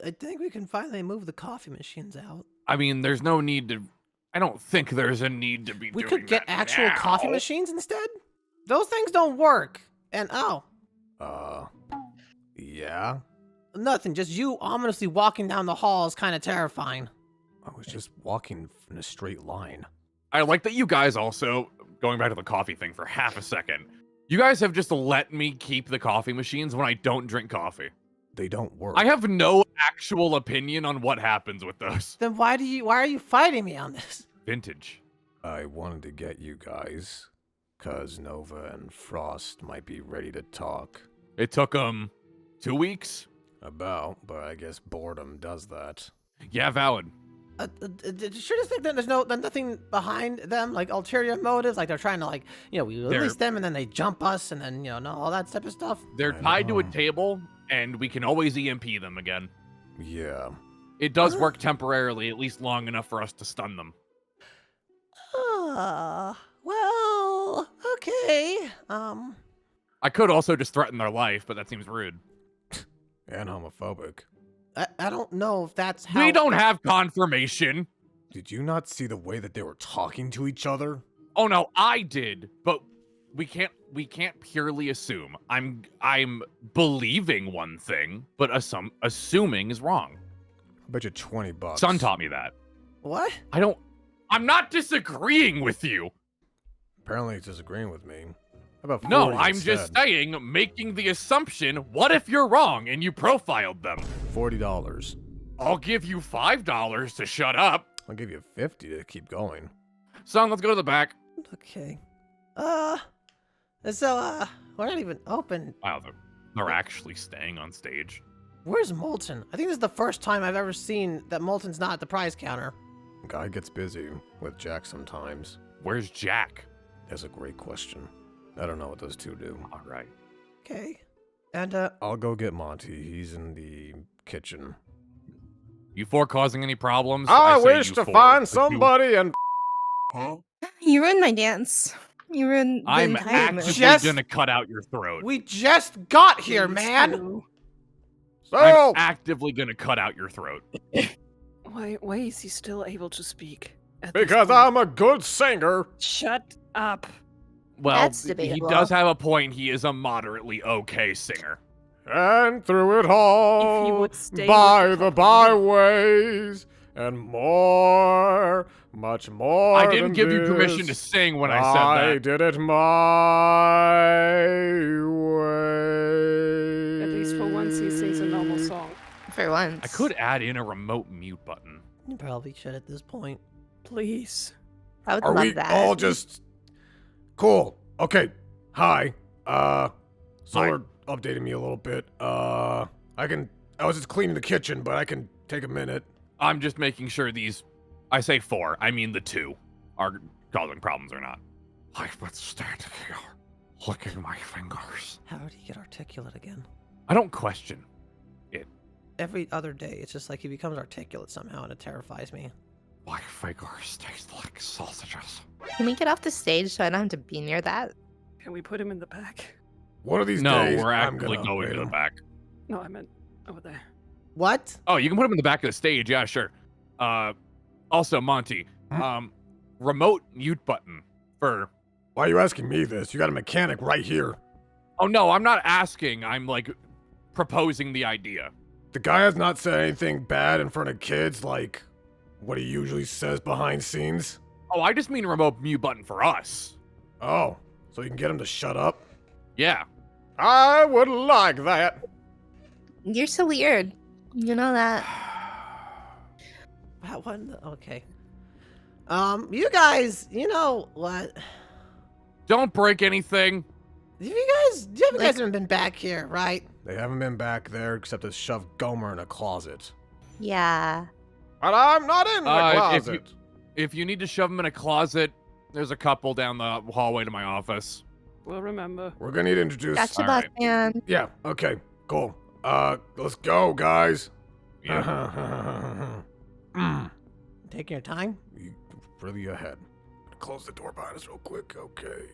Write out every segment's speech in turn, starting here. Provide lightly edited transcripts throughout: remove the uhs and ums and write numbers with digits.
I think we can finally move the coffee machines out. I mean, there's no need to. I don't think there's a need to be We doing could get that actual now. coffee machines instead? Those things don't work. And Yeah? nothing. Just you ominously walking down the hall is kind of terrifying. I was just walking in a straight line. I like that you guys also, going back to the coffee thing for half a second, you guys have just let me keep the coffee machines when I don't drink coffee. They don't work. I have no actual opinion on what happens with those. Then why are you fighting me on this? Vintage. I wanted to get you guys, 'cause Nova and Frost might be ready to talk. It took 2 weeks? But I guess boredom does that. Yeah, valid. Did you sure just think that there's nothing behind them, like ulterior motives, like they're trying to we release them and then they jump us and then all that type of stuff. They're I tied to a know. table, and we can always EMP them again. Yeah. It does work temporarily, at least long enough for us to stun them. Well, okay. I could also just threaten their life, but that seems rude. And homophobic. I don't know if that's how. We don't have confirmation. Did you not see the way that they were talking to each other? Oh no, I did, but we can't purely assume. I'm believing one thing, but assuming is wrong. I bet you $20. Son taught me that. What? I'm not disagreeing with you. Apparently he's disagreeing with me. How about 40 No, I'm just instead? saying, making the assumption, what if you're wrong and you profiled them? $40. I'll give you $5 to shut up. I'll give you 50 to keep going. Son, let's go to the back. Okay. So we're not even open. Wow, they're actually staying on stage. Where's Molten? I think this is the first time I've ever seen that Molten's not at the prize counter. Guy gets busy with Jack sometimes. Where's Jack? That's a great question. I don't know what those two do. All right. Okay. And I'll go get Monty. He's in the kitchen. You four causing any problems? I say wish you to four, find but somebody and... You ruined my dance. You ruined the I'm entire actively mood. Just- gonna cut out your throat. we just got here, man. True. I'm So, actively gonna cut out your throat. Why is he still able to speak? At this because point? I'm a good singer. Shut up. Well, That's he debatable. does have a point. He is a moderately okay singer. And through it all, If he would stay by with the the byways, and more, much more I didn't than give you permission to this, sing when I said that. did it my way. At least for once he sings a normal song. For once. I could add in a remote mute button. You probably should at this point. Please. I would Are love we that. all just... Cool. Okay. Hi. Solar updated me a little bit. I was just cleaning the kitchen, but I can take a minute. I'm just making sure these, I say four, I mean the two, are causing problems or not. I've been standing here, licking my fingers. How did he get articulate again? I don't question. Every other day, it's just like he becomes articulate somehow, and it terrifies me. My fingers taste like sausages. Can we get off the stage so I don't have to be near that? Can we put him in the back? One of these No, days, we're I'm actively gonna going upgrade to the him. back. No, I meant over there. What? Oh, you can put him in the back of the stage, yeah, sure. Also, Monty, remote mute button for... Why are you asking me this? You got a mechanic right here. Oh no, I'm not asking, I'm proposing the idea. The guy has not said anything bad in front of kids like what he usually says behind scenes. Oh, I just mean remote mute button for us. Oh, so you can get him to shut up? Yeah. I would like that. You're so weird. You know that. That one? Okay. You guys, you know what? Don't break anything. You guys haven't been back here, right? They haven't been back there except to shove Gomer in a closet. Yeah. But I'm not in the closet. If you need to shove him in a closet, there's a couple down the hallway to my office. We'll remember. We're gonna need to introduce... Gotcha, All boss right. man. Yeah, okay, cool. Let's go, guys. Yeah. Taking your time? You really ahead. Close the door behind us real quick, okay.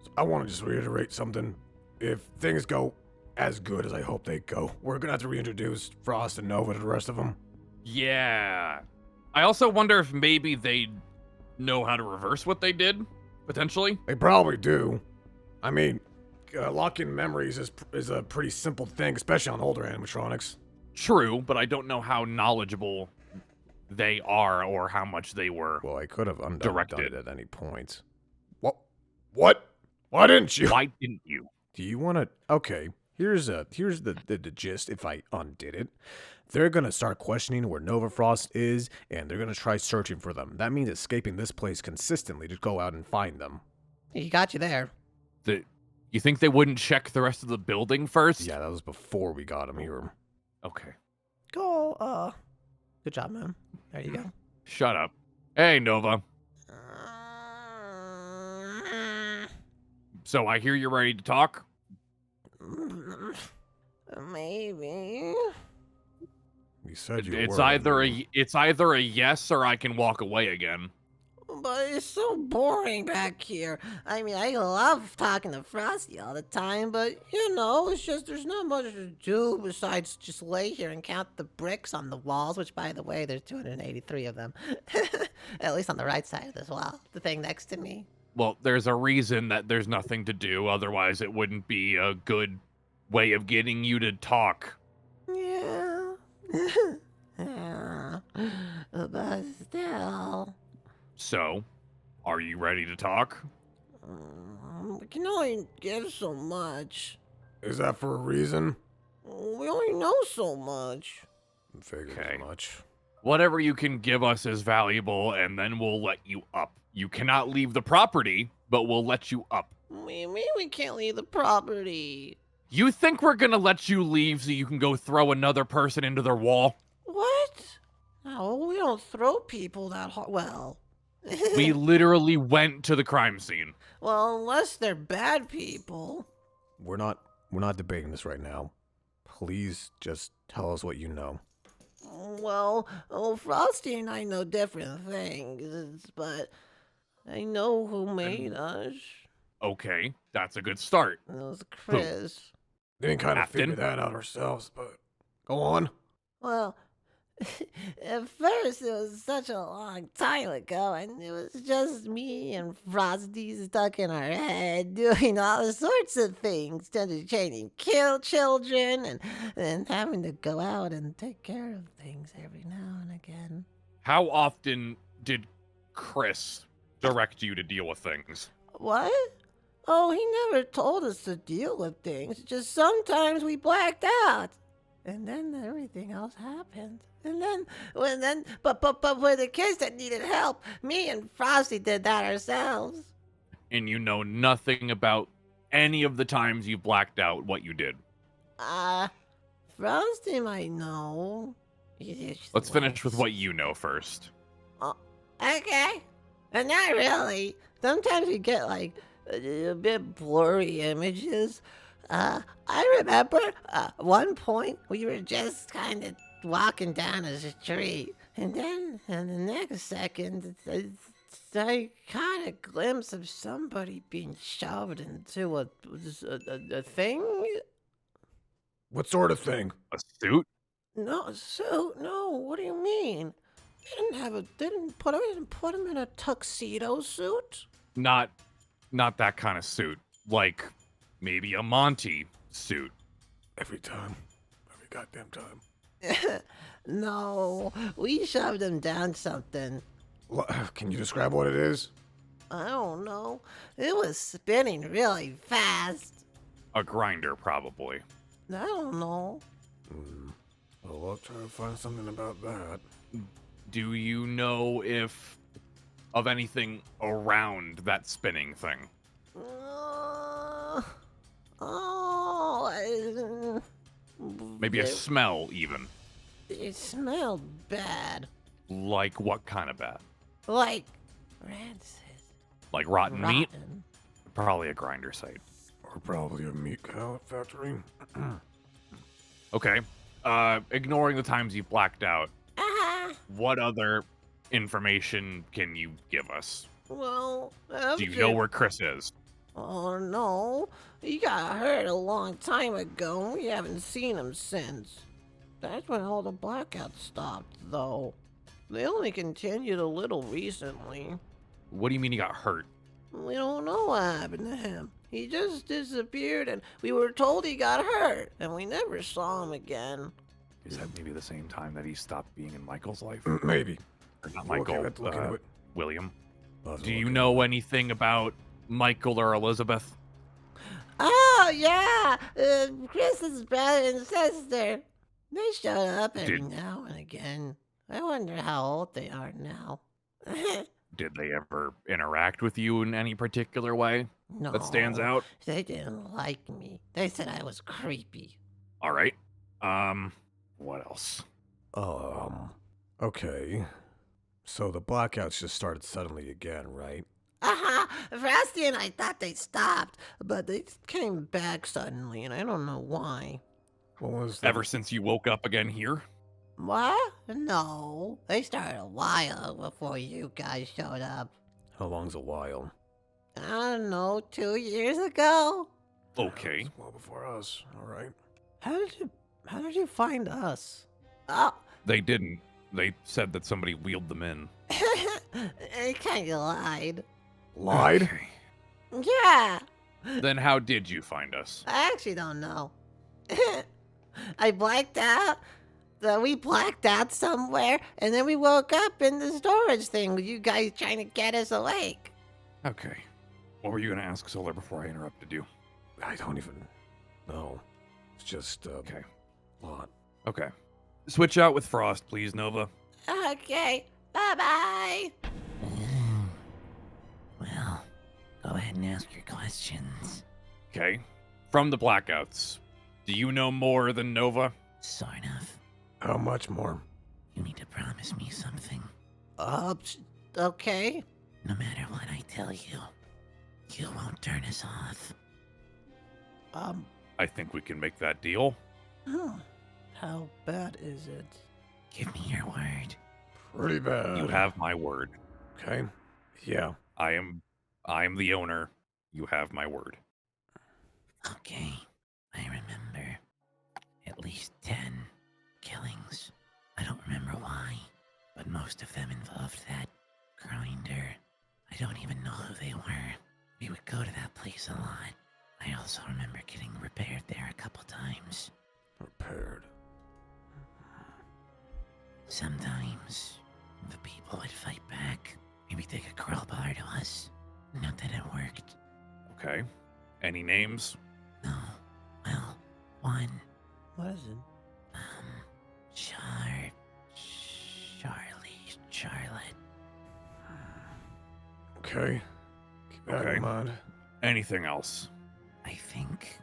So I want to just reiterate something. If things go as good as I hope they go. We're gonna have to reintroduce Frost and Nova to the rest of them. Yeah. I also wonder if maybe they know how to reverse what they did, potentially. They probably do. I mean, locking memories is a pretty simple thing, especially on older animatronics. True, but I don't know how knowledgeable they are or how much they were. Well, I could have done Directed. it at any point. What? Why didn't you? Why didn't you? Do you want to? Okay, here's the gist. If I undid it, they're gonna start questioning where Nova Frost is, and they're gonna try searching for them. That means escaping this place consistently to go out and find them. He got you there. You think they wouldn't check the rest of the building first? Yeah, that was before we got them here. Okay. Go. Good job, man. There you go. Shut up. Hey, Nova. So I hear you're ready to talk? Maybe. You said you It's were. either a yes or I can walk away again. But it's so boring back here. I mean, I love talking to Frosty all the time, but, it's just there's not much to do besides just lay here and count the bricks on the walls, which, by the way, there's 283 of them. At least on the right side of this wall, the thing next to me. Well, there's a reason that there's nothing to do, otherwise it wouldn't be a good way of getting you to talk. Yeah. Yeah. But still. So, are you ready to talk? We can only give so much. Is that for a reason? We only know so much. Figured Okay. as much. Whatever you can give us is valuable, and then we'll let you up. You cannot leave the property, but we'll let you up. We can't leave the property. You think we're gonna let you leave so you can go throw another person into their wall? What? No, we don't throw people that hard. Well. We literally went to the crime scene. Well, unless they're bad people. We're not debating this right now. Please just tell us what you know. Well, Frosty and I know different things, but I know who made us. Okay, that's a good start. It was Chris. Didn't kind of Captain? figure that out ourselves, but go on. Well, at first it was such a long time ago, and it was just me and Frosty stuck in our head doing all sorts of things, entertaining kill children and having to go out and take care of things every now and again. How often did Chris direct you to deal with things? What? Oh, he never told us to deal with things. Just sometimes we blacked out. And then everything else happened. And then, but for the kids that needed help, me and Frosty did that ourselves. And you know nothing about any of the times you blacked out what you did. Frosty might know. Let's finish with what you know first. Okay. And not really. Sometimes we get like a bit blurry images. I remember one point we were just kind of walking down a street, and then in the next second, I caught a glimpse of somebody being shoved into a thing. What sort of thing? A suit? No, a suit. No, what do you mean? Didn't put him in a tuxedo suit. Not that kind of suit. Like maybe a Monty suit. Every goddamn time. No, we shoved him down something. Can you describe what it is? I don't know. It was spinning really fast. A grinder, probably. I don't know. Well, I'll try to find something about that. Do you know if of anything around that spinning thing? Maybe a smell, even. It smelled bad. Like what kind of bad? Like rancid. Like rotten meat? Rotten. Probably a grinder site. Or probably a meat factory. Okay. Ignoring the times you blacked out, what other information can you give us? Well, Do you know where Chris is? Oh no, he got hurt a long time ago, and we haven't seen him since. That's when all the blackouts stopped, though. They only continued a little recently. What do you mean he got hurt? We don't know what happened to him. He just disappeared, and we were told he got hurt, and we never saw him again. Is that maybe the same time that he stopped being in Michael's life? Maybe. Or not Okay, Michael, let's look into it. William. Let's Do look you into know it. anything about Michael or Elizabeth? Oh, yeah! Chris's brother and sister. They showed up every Did- now and again. I wonder how old they are now. Did they ever interact with you in any particular way No, that stands out? They didn't like me. They said I was creepy. All right. What else? Okay. So the blackouts just started suddenly again, right? Frosty and I thought they stopped, but they came back suddenly, and I don't know why. What was the... Ever since you woke up again here? What? No, they started a while before you guys showed up. How long's a while? I don't know, 2 years ago? Okay. It's well before us, alright. How did you find us? Oh, They didn't. They said that somebody wheeled them in. I kinda lied. Lied? Okay. Yeah, Then how did you find us? I actually don't know. I blacked out. We blacked out somewhere, and then we woke up in the storage thing with you guys trying to get us awake. Okay. What were you going to ask, Solar, before I interrupted you? I don't even know. It's just, Okay. lot. Okay. Switch out with Frost, please, Nova. Okay, bye-bye. Well, go ahead and ask your questions. Okay. From the blackouts, do you know more than Nova? Sort of. How much more? You need to promise me something. Okay. No matter what I tell you, you won't turn us off. I think we can make that deal. How bad is it? Give me your word. Pretty bad. You have my word. Okay. Yeah. I am the owner. You have my word. Okay, I remember at least 10 killings. I don't remember why, but most of them involved that grinder. I don't even know who they were. We would go to that place a lot. I also remember getting repaired there a couple times. Repaired. Sometimes the people would fight back, maybe take a crowbar to us. Not that it worked. Okay. Any names? No. Well, one. What is it? Charlotte. Okay. Keep that Okay. in mind. Anything else? I think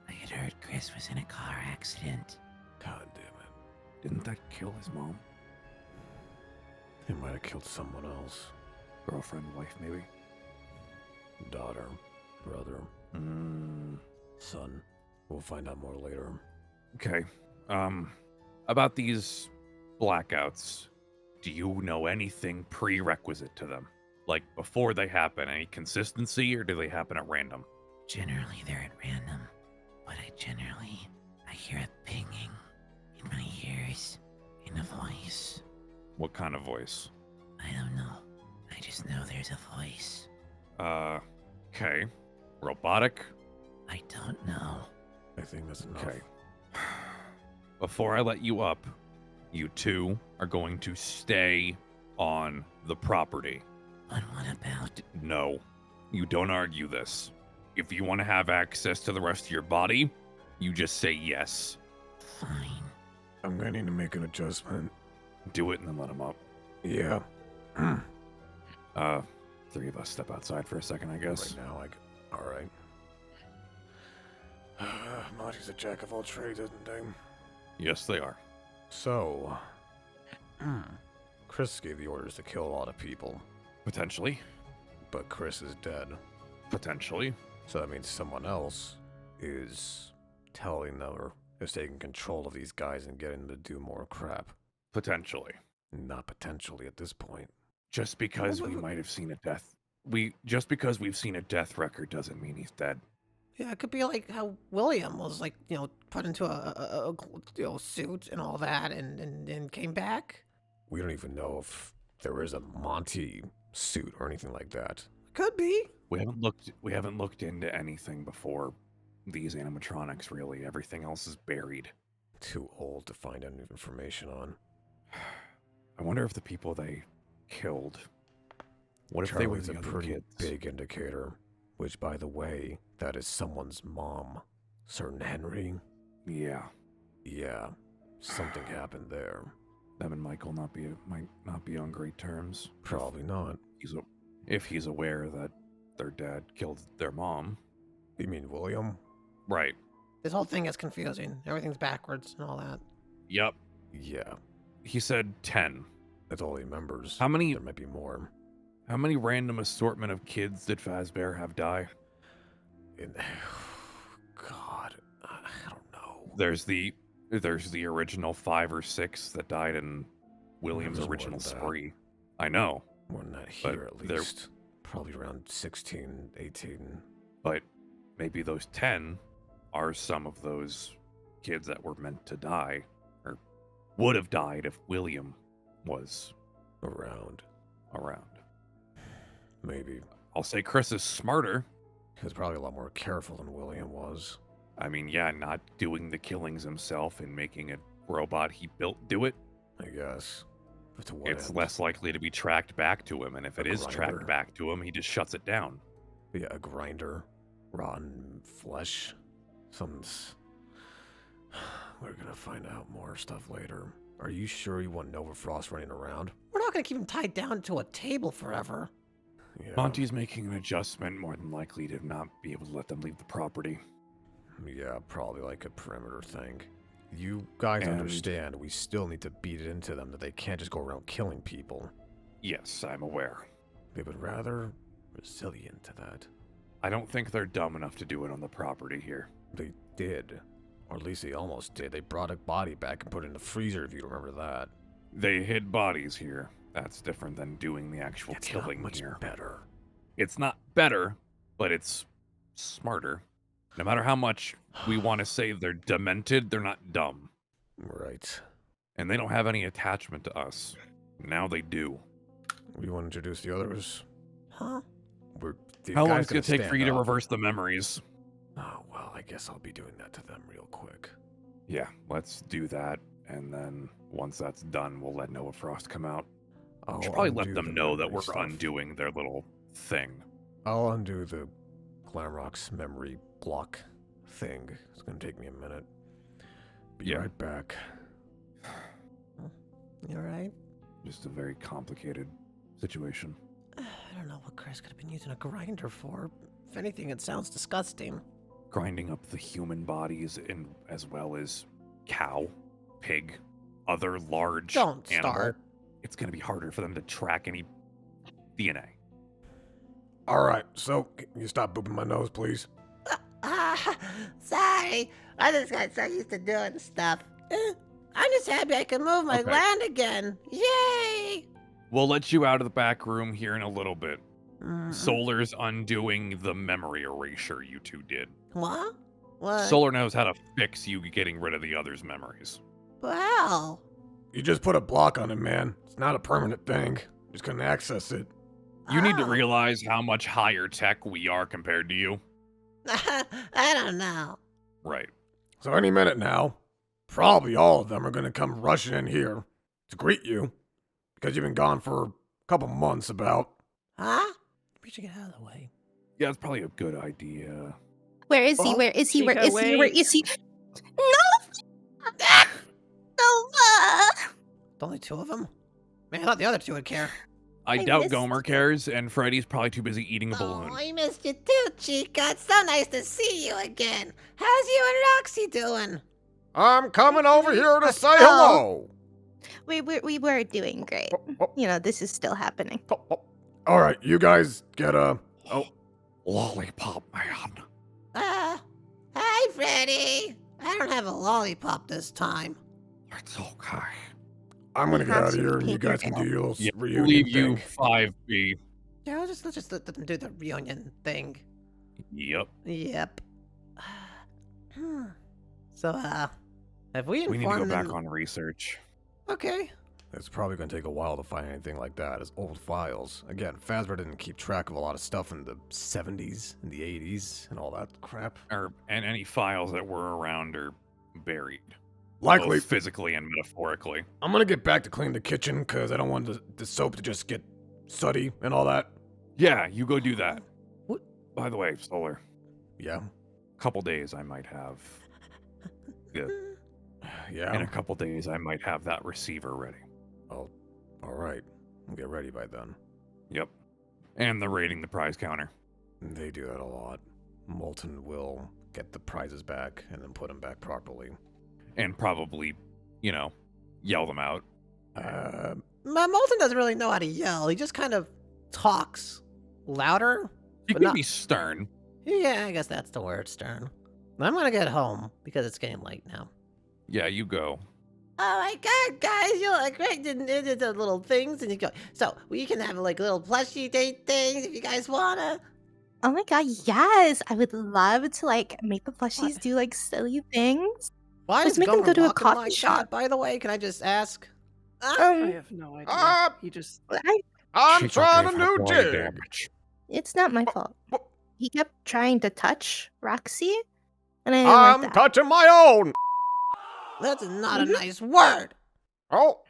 I had heard Chris was in a car accident. God damn it. Didn't that kill his mom? He might have killed someone else. Girlfriend, wife, maybe? Daughter. Brother. Son. We'll find out more later. Okay. About these blackouts, do you know anything prerequisite to them? Like, before they happen, any consistency, or do they happen at random? Generally, they're at random, but I hear a pinging in my ears, in a voice. What kind of voice? I don't know. I just know there's a voice. Okay. Robotic? I don't know. I think that's enough. Okay. Before I let you up, you two are going to stay on the property. But what about... No, you don't argue this. If you want to have access to the rest of your body, you just say yes. Fine. I'm gonna need to make an adjustment. Do it and then let him up. Yeah. Three of us step outside for a second, I guess. Right now, like, alright. Monty's a jack of all trades, isn't he? Yes, they are. So, Chris gave the orders to kill a lot of people, Potentially. but Chris is dead. Potentially. So that means someone else is telling them or is taking control of these guys and getting them to do more crap. Potentially. Not potentially at this point. Just because we might have seen a death just because we've seen a death record doesn't mean he's dead. Yeah, it could be like how William was like, put into a suit and all that and came back. We don't even know if there is a Monty suit or anything like that. Could be. We haven't looked into anything before these animatronics, really. Everything else is buried. Too old to find any information on. I wonder if the people they killed, what if they were Charlie's the a other pretty kids? big indicator. Which, by the way, that is someone's mom. Certain Henry. Yeah. Yeah, something happened there. Them and Michael might not be on great terms. Probably not. If he's aware that their dad killed their mom. You mean William? Right. This whole thing is confusing. Everything's backwards and all that. Yep. Yeah, He said 10. that's all he remembers. How many There might be more. random assortment of kids did Fazbear have die? God, I don't know. There's the original 5 or 6 that died in William's There's more original than that. spree. I know, More than that But here, at there- least. Probably around 16, 18. but maybe those 10 are some of those kids that were meant to die, or would have died if William was Around. around. Maybe. I'll say Chris is smarter. He was probably a lot more careful than William was. I mean, yeah, not doing the killings himself and making a robot he built do it. I guess. But to what It's end? less likely to be tracked back to him, and if A it is grinder. tracked back to him, he just shuts it down. Yeah, a grinder. Rotten flesh. Something's... We're gonna find out more stuff later. Are you sure you want Nova Frost running around? We're not gonna keep him tied down to a table forever. Yeah. Monty's making an adjustment, more than likely to not be able to let them leave the property. Yeah, probably like a perimeter thing. You guys And- understand we still need to beat it into them that they can't just go around killing people. Yes, I'm aware. They've been rather resilient to that. I don't think they're dumb enough to do it on the property here. They did. Or at least they almost did. They brought a body back and put it in the freezer, if you remember that. They hid bodies here. That's different than doing the actual It's not killing much here. better. It's not better, but it's smarter. No matter how much we want to say they're demented, they're not dumb. Right. And they don't have any attachment to us. Now they do. We want to introduce the others. Huh? The How long guy's is it going to take for you to stand up. reverse the memories? Oh, well, I guess I'll be doing that to them real quick. Yeah, let's do that. And then once that's done, we'll let Noah Frost come out. I'll We should probably let undo them the know that memory we're stuff. undoing their little thing. I'll undo the Glamrock's memory block thing. It's gonna take me a minute. Be Yeah. right back. You alright? Just a very complicated situation. I don't know what Chris could have been using a grinder for. If anything, it sounds disgusting. Grinding up the human bodies in, as well as cow, pig, other large Don't animal. start. It's going to be harder for them to track any DNA. Alright, so, can you stop booping my nose, please? Sorry. I just got so used to doing stuff. I'm just happy I can move my Okay. gland again. Yay! We'll let you out of the back room here in a little bit. Mhm. Solar's undoing the memory erasure you two did. What? What? Solar knows how to fix you getting rid of the other's memories. Well. You just put a block on it, man. It's not a permanent thing. Just couldn't access it. You need to Oh. realize how much higher tech we are compared to you. I don't know. Right. So any minute now, probably all of them are gonna come rushing in here to greet you. Because you've been gone for a couple months about. Huh? We should get out of the way. Yeah, it's probably a good idea. Where is he? Oh, Where is he? Where Chica, is he? Where wait. is he? No! Nova! Only two of them? Man, I thought the other two would care. I I doubt missed- Gomer cares, and Freddy's probably too busy eating a Oh, balloon. I missed you too, Chica. It's so nice to see you again. How's you and Roxy doing? I'm coming over here to say Oh. hello. We were doing great. You know, this is still happening. All right, you guys get Lollipop man. Hi, Freddy. I don't have a lollipop this time. It's okay. I'm gonna get out Have of here, some and you guys can do paper your little Yeah, reunion leave you thing. 5B. Yeah, let's just let them do the reunion thing. Yep. Yep. So, have we We need to go informed them? back on research. Okay. It's probably gonna take a while to find anything like that as old files. Again, Fazbear didn't keep track of a lot of stuff in the 70s and the 80s and all that crap. And any files that were around are buried. Likely. Both physically and metaphorically. I'm gonna get back to clean the kitchen because I don't want the soap to just get sooty and all that. Yeah, you go do that. What? By the way, Solar, Yeah. couple days I might have. Yeah. Yeah. In a couple days I might have that receiver ready. Oh, all right. I'll get ready by then. Yep. And they're raiding the prize counter. They do that a lot. Molten will get the prizes back and then put them back properly. And probably, yell them out. Molten doesn't really know how to yell. He just kind of talks louder. You But can not- be stern. Yeah, I guess that's the word, stern. I'm gonna get home because it's getting late now. Yeah, you go. Oh my god, guys, you look great. The little things and you go. So we can have like little plushie date things if you guys wanna. Oh my god, yes! I would love to like make the plushies do like silly things. Why Let's is make them Gomer go to a walking coffee like shop. that, by the way, can I just ask? I Um, have no idea. He just. I'm She trying a gave her new body jig. damage. it's not my fault. wha- He kept trying to touch Roxy, and I didn't like I'm that. touching my own. That's not a nice word. Oh,